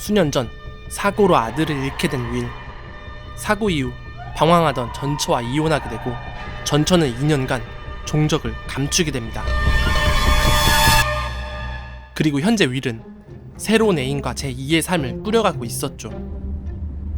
수년 전 사고로 아들을 잃게 된 윌. 사고 이후 방황하던 전처와 이혼하게 되고 전처는 2년간 종적을 감추게 됩니다. 그리고 현재 윌은 새로운 애인과 제2의 삶을 꾸려가고 있었죠.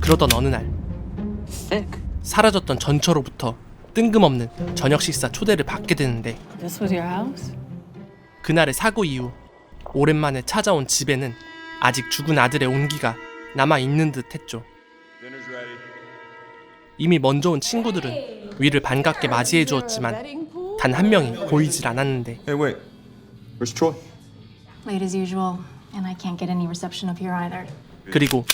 그러던 어느 날 사라졌던 전처로부터 뜬금없는 저녁 식사 초대를 받게 되는데 This was your house? 그날의 사고 이후 오랜만에 찾아온 집에는 아직 죽은 아들의 온기가 남아있는 듯 했죠. 이미 먼저 온 친구들은 윌을 반갑게 맞이해 주었지만 단 한 명이 보이질 않았는데 Hey, wait. Where's Troy? Late as usual, and I can't get any reception up here either. 그리고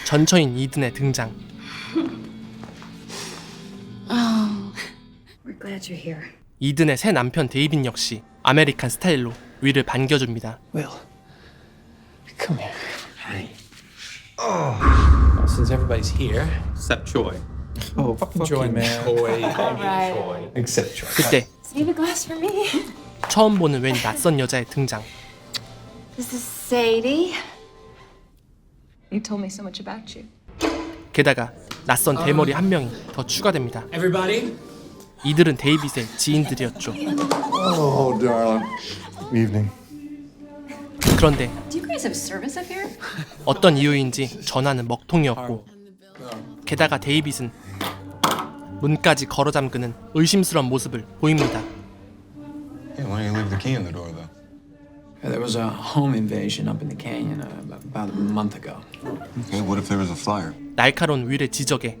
전처인 이든의 등장. We're glad you're here. 이든의 새 남편 데이빗 역시 아메리칸 스타일로 윌을 반겨줍니다. Will, come here. Hi. Since everybody's here, Except Troy. oh, fuck Joy, man. Right. Except Joy. 그때 Save a glass for me. 처음 보는 웬 낯선 여자의 등장. This is Sadie. You told me so much about you. 게다가 낯선 대머리 한 명이 더 추가됩니다. Everybody. 이들은 데이빗의 지인들이었죠. Oh, darling. Evening. 그런데 Do you guys have service up here? 어떤 이유인지 전화는 먹통이었고 게다가 데이빗은 문까지 걸어 잠그는 의심스러운 모습을 보입니다. Hey, why don't you leave the key in the door, though? There was a home invasion up in the canyon about a month ago. Okay, what if there was a flyer? 날카로운 윌의 지적에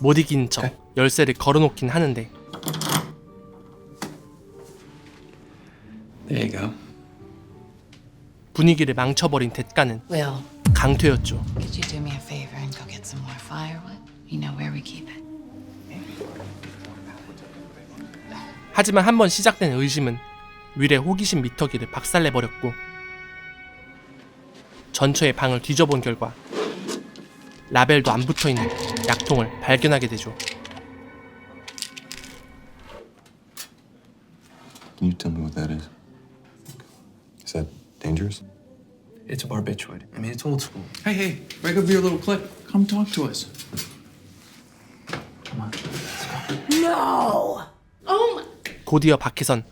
못 이긴 척 열쇠를 걸어놓긴 하는데 There you go. 분위기를 망쳐버린 대가는 Will, 강퇴였죠. could you do me a favor and go get some more firewood? You know where we keep it. 하지만 한번 시작된 의심은 윌의 호기심 미터기를 박살내버렸고 전처의 방을 뒤져본 결과 라벨도 안 붙어있는 약통을 발견하게 되죠. Can you tell me what that is? Is that dangerous? It's a barbiturate. I mean, it's old school. Hey, break up your little clip. Come talk to us. Come on. No. Oh my. 곧이어 밖에선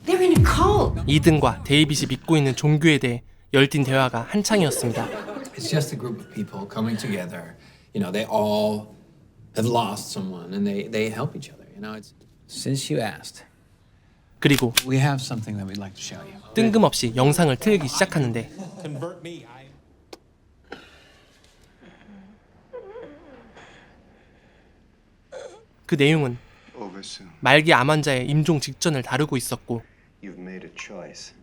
They're in a cult. 이든과 데이빗이 믿고 있는 종교에 대해 열띤 대화가 한창이었습니다. It's just a group of people coming together. You know, they all have lost someone, and they help each other. You know, it's since you asked, 그리고 we have something that we'd like to show you. 뜬금없이 영상을 틀기 시작하는데 그 내용은 Over soon. 말기 암 환자의 임종 직전을 다루고 있었고 You've made a choice.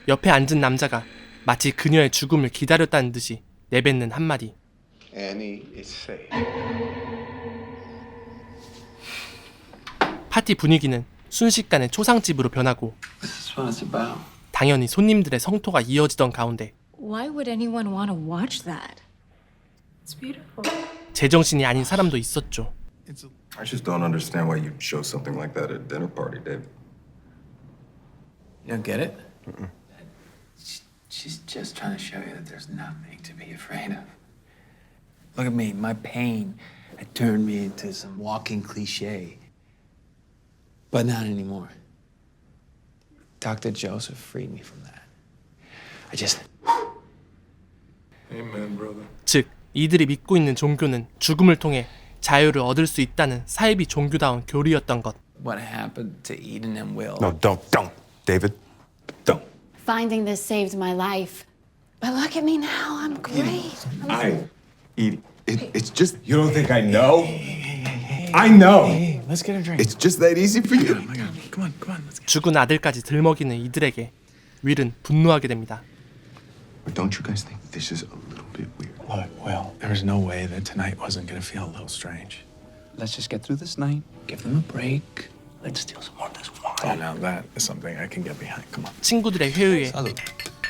옆에 앉은 남자가 마치 그녀의 죽음을 기다렸다는 듯이 내뱉는 한마디. Annie is safe. 파티 분위기는 순식간에 초상집으로 변하고 That's what it's about. 당연히 손님들의 성토가 이어지던 가운데 Why would anyone want to watch that? It's beautiful. 제정신이 아닌 사람도 있었죠. I just don't understand why you'd show something like that at a dinner party, David. You don't get it? She's just trying to show you that there's nothing to be afraid of. Look at me, my pain had turned me into some walking cliche. But not anymore. Dr. Joseph freed me from that. I just... Amen, brother. 즉 이들이 믿고 있는 종교는 죽음을 통해 자유를 얻을 수 있다는 사이비 종교다운 교리였던 것. What happened to Eden and Will? No, don't, David. Don't. Finding this saved my life. But look at me now. I'm great. It's just, you don't think I know? I know. Hey, let's get a drink. It's just that easy for you. Oh my God, come on, let's get... 죽은 아들까지 들먹이는 이들에게 윌은 분노하게 됩니다. But don't you guys think this is a little bit weird? Look, well, there was no way that tonight wasn't gonna feel a little strange. Let's just get through this night. Give them a break. Let's steal some more of this Oh, wine. now that is something I can get behind. Come on. 친구들의 회의에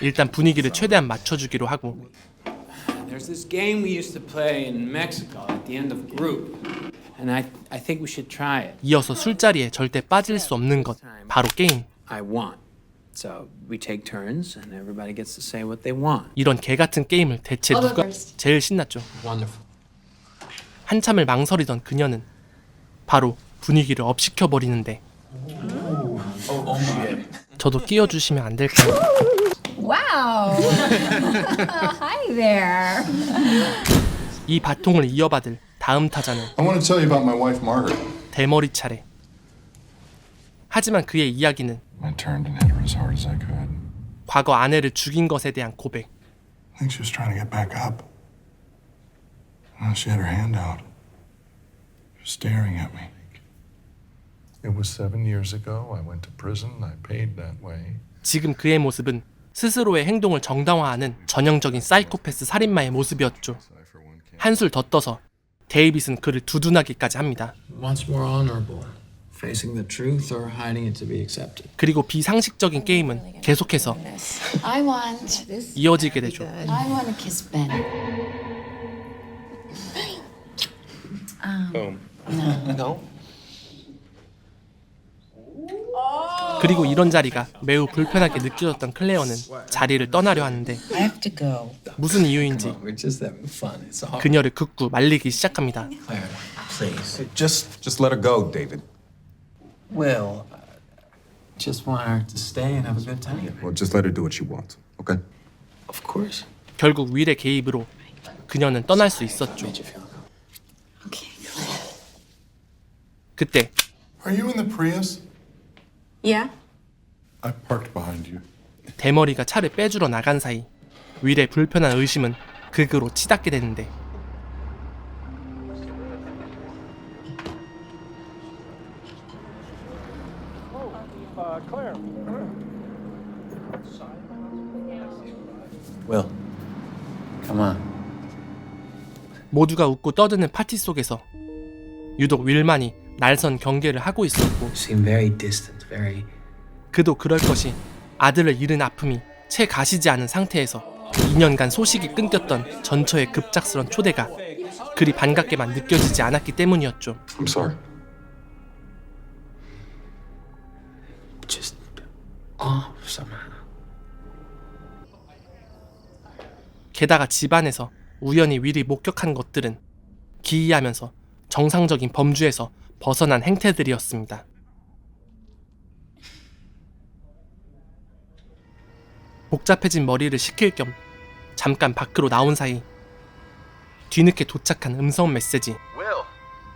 일단 분위기를 최대한 맞춰주기로 하고 There's this game we used to play in Mexico at the end of group, and I think we should try it. 이어서 술자리에 절대 빠질 수 없는 것, 바로 게임. I want So we take turns and everybody gets to say what they want. 이런 개 같은 게임을 대체 I'll go 누가 first. 제일 신났죠? Wonderful. 한참을 망설이던 그녀는 바로 분위기를 업시켜 버리는데 저도 끼워주시면 안 될까요? Wow. Hi there. 이 바통을 이어받을 다음 타자는 I want to tell you about my wife, Margaret. 대머리 차례. 하지만 그의 이야기는 I turned and hit her as hard as I could. 과거 아내를 죽인 것에 대한 고백. I think she was trying to get back up. She had her hand out, staring at me. It was 7 years ago. I went to prison. I paid that way. 지금 그의 모습은 스스로의 행동을 정당화하는 전형적인 사이코패스 살인마의 모습이었죠. 한술 더 떠서 데이빗은 그를 두둔하기까지 합니다. What's more honorable? Facing the truth or hiding it to be accepted? 그리고 비상식적인 게임은 계속해서 I want this. 이어지게 되죠. I want to kiss Ben. 그리고 이런 자리가 매우 불편하게 느껴졌던 클레어는 자리를 떠나려 하는데 I have to go. 무슨 이유인지 We're just having fun. It's all. 그녀를 극구 말리기 시작합니다. Claire, please. Just let her go, David. Will, just want her to stay and have a good time. Well, just let her do what she wants, okay? Of course. 결국 윌의 개입으로 그녀는 떠날 수 있었죠. Made you feel good. Okay. 그때 Are you in the Prius? Yeah. I parked behind you. 대머리가 차를 빼주러 나간 사이 윌의 불편한 의심은 극으로 치닫게 되는데 Will, come on. 모두가 웃고 떠드는 파티 속에서 유독 윌만이 날선 경계를 하고 있었고 You seem very distant, very. 그도 그럴 것이 아들을 잃은 아픔이 채 가시지 않은 상태에서 2년간 소식이 끊겼던 전처의 급작스런 초대가 그리 반갑게만 느껴지지 않았기 때문이었죠. I'm sorry. Just off somehow. 게다가 집안에서 우연히 윌이 목격한 것들은 기이하면서 정상적인 범주에서 벗어난 행태들이었습니다. 복잡해진 머리를 식힐 겸 잠깐 밖으로 나온 사이 뒤늦게 도착한 음성 메시지. Will,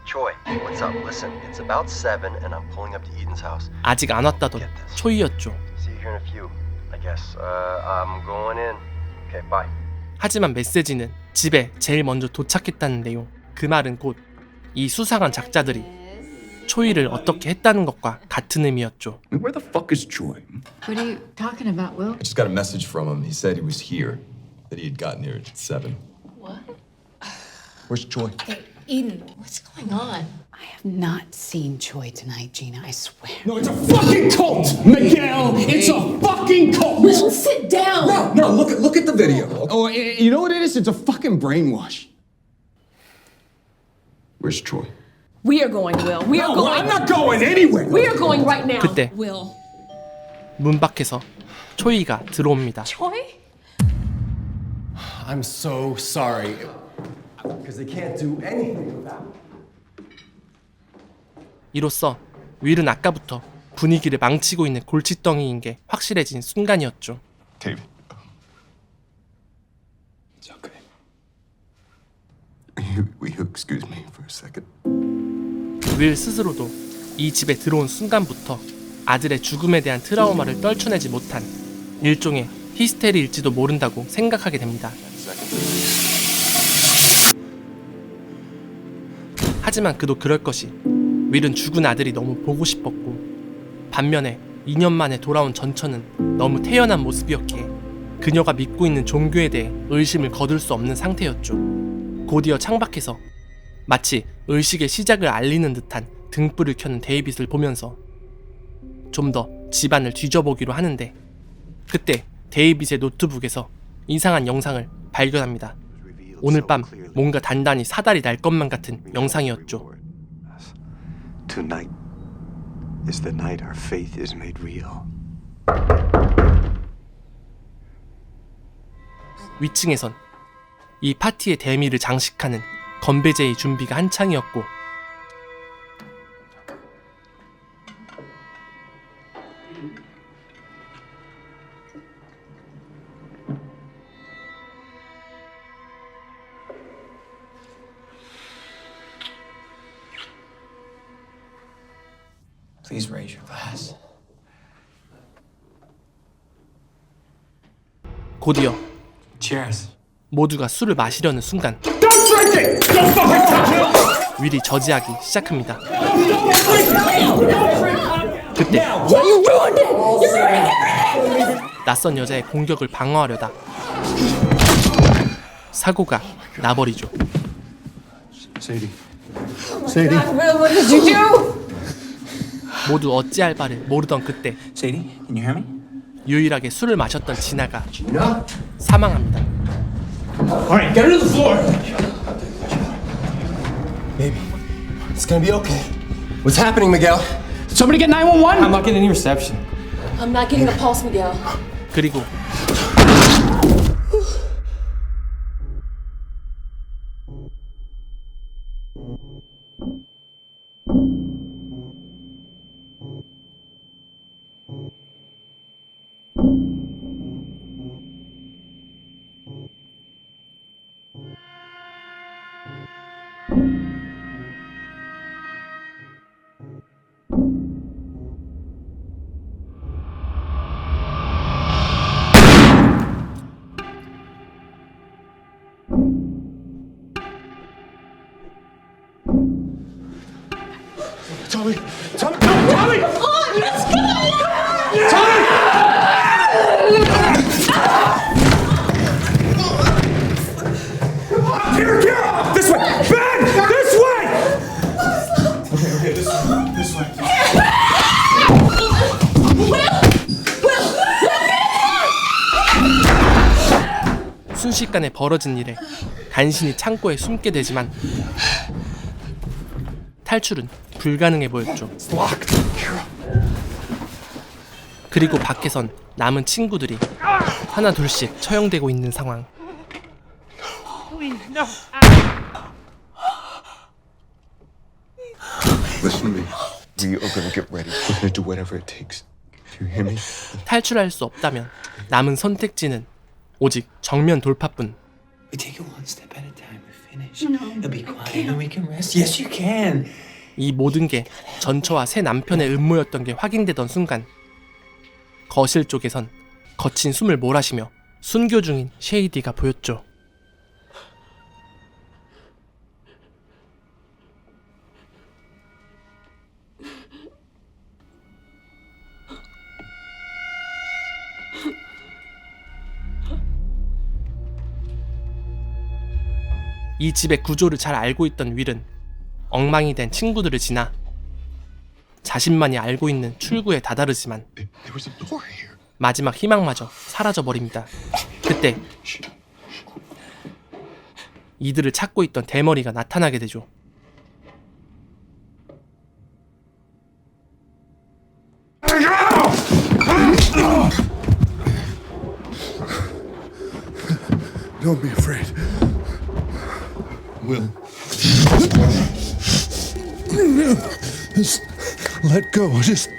Choi, what's up? Listen, it's about 7 and I'm pulling up to Eden's house. 아직 안 왔다던 초이였죠. See you here in a few, I guess. I'm going in. Okay, bye. 하지만 메시지는 집에 제일 먼저 도착했다는 내용. 그 말은 곧 이 수상한 작자들이 초이를 어떻게 했다는 것과 같은 의미였죠. Where the fuck is Troy? What are you talking about, Will? I just got a message from him. He said he was here, that he had gotten here at 7. What? Where's Troy? Eden, what's going on? I have not seen Choi tonight, Gina. I swear. No, it's a fucking cult, Miguel. It's a fucking cult. Will, sit down. No, look at the video. Oh, you know what it is? It's a fucking brainwash. Where's Troy? We are going, Will. We are going. I'm not going anywhere. We are going right now. 그때 Will. 문 밖에서 초이가 들어옵니다. Choi? I'm so sorry. Because they can't do anything without me. 이로써 윌은 아까부터 분위기를 망치고 있는 골칫덩이인 게 확실해진 순간이었죠. David. It's okay. Will you excuse me for a second? 윌 스스로도 이 집에 들어온 순간부터 아들의 죽음에 대한 트라우마를 떨쳐내지 못한 일종의 히스테리일지도 모른다고 생각하게 됩니다. 하지만 그도 그럴 것이 윌은 죽은 아들이 너무 보고 싶었고 반면에 2년 만에 돌아온 전처는 너무 태연한 모습이었기에 그녀가 믿고 있는 종교에 대해 의심을 거둘 수 없는 상태였죠. 곧이어 창밖에서 마치 의식의 시작을 알리는 듯한 등불을 켜는 데이빗을 보면서 좀 더 집안을 뒤져보기로 하는데 그때 데이빗의 노트북에서 이상한 영상을 발견합니다. 오늘 밤 뭔가 단단히 사달이 날 것만 같은 영상이었죠. Tonight is the night our faith is made real. 위층에선 이 파티의 대미를 장식하는 건배제의 준비가 한창이었고 Please raise your glass. 곧이어 Cheers. 모두가 술을 마시려는 순간 윌이 저지하기 시작합니다. 그때 낯선 여자의 공격을 방어하려다 사고가 나버리죠. Sadie. Sadie. What did you do? 모두 어찌할 바를 모르던 그때 Sadie, can you hear me? 유일하게 술을 마셨던 진아가 사망합니다. All right, get her to the floor. Baby, it's gonna be okay. What's happening, Miguel? Somebody get 911. I'm not getting any reception. I'm not getting a pulse, Miguel. 그리고 Tommy! Tommy! Here! This way! Ben! This way! Okay, this way. 순식간에 벌어진 일에 간신히 창고에 숨게 되지만 탈출은 불가능해 보였죠. 그리고 밖에선 남은 친구들이 하나 둘씩 처형되고 있는 상황. Listen to me. We are gonna get ready. We're gonna do whatever it takes. Do you hear me? 탈출할 수 없다면 남은 선택지는 오직 정면 돌파뿐. We take it one step at a time. We finish. It'll be quiet and we can rest. Yes, you can. 이 모든 게 전처와 새 남편의 음모였던 게 확인되던 순간 거실 쪽에선 거친 숨을 몰아쉬며 순교 중인 쉐이디가 보였죠. 이 집의 구조를 잘 알고 있던 윌은 엉망이 된 친구들을 지나 자신만이 알고 있는 출구에 다다르지만 There was a door here. 마지막 희망마저 사라져버립니다. 그때 이들을 찾고 있던 대머리가 나타나게 되죠. Don't be afraid. Will. Just let go. Just.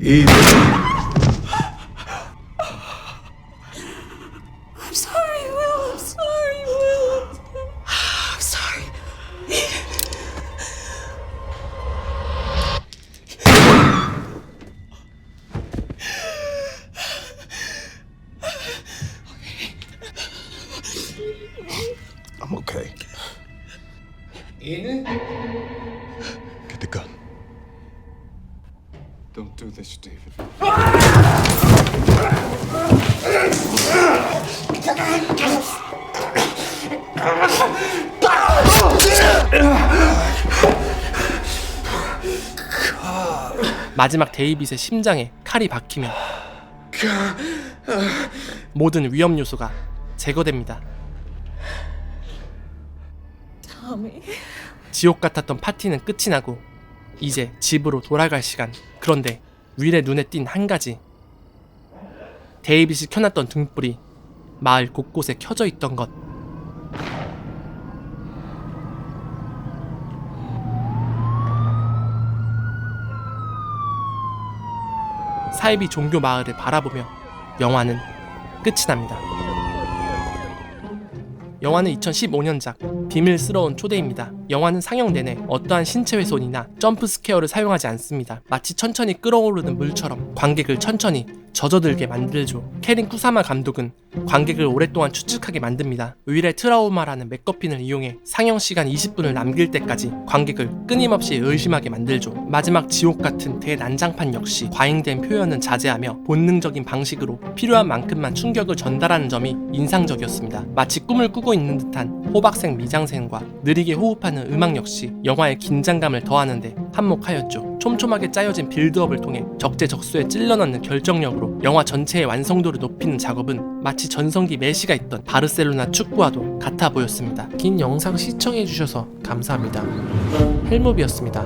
Eve. I'm sorry, Will. I'm sorry, Will. I'm sorry. I'm okay. Eden? Get the gun. Don't do this, David. 마지막 데이빗의 심장에 칼이 박히며 모든 위험 요소가 제거됩니다. 지옥 같았던 파티는 끝이 나고 이제 집으로 돌아갈 시간. 그런데 윌의 눈에 띈 한 가지. 데이빗이 켜놨던 등불이 마을 곳곳에 켜져 있던 것. 사이비 종교 마을을 바라보며 영화는 끝이 납니다. 영화는 2015년작 비밀스러운 초대입니다. 영화는 상영 내내 어떠한 신체 훼손이나 점프 스퀘어를 사용하지 않습니다. 마치 천천히 끓어오르는 물처럼 관객을 천천히 젖어들게 만들죠. 캐린 쿠사마 감독은 관객을 오랫동안 추측하게 만듭니다. 윌의 트라우마라는 맥거핀을 이용해 상영 시간 20분을 남길 때까지 관객을 끊임없이 의심하게 만들죠. 마지막 지옥 같은 대난장판 역시 과잉된 표현은 자제하며 본능적인 방식으로 필요한 만큼만 충격을 전달하는 점이 인상적이었습니다. 마치 꿈을 꾸고 있는 듯한 호박색 미장센과 느리게 호흡하는 음악 역시 영화의 긴장감을 더하는데 한몫하였죠. 촘촘하게 짜여진 빌드업을 통해 적재적소에 찔러넣는 결정력으로 영화 전체의 완성도를 높이는 작업은 마치 전성기 메시가 있던 바르셀로나 축구와도 같아 보였습니다. 긴 영상 시청해주셔서 감사합니다. 헬무비였습니다.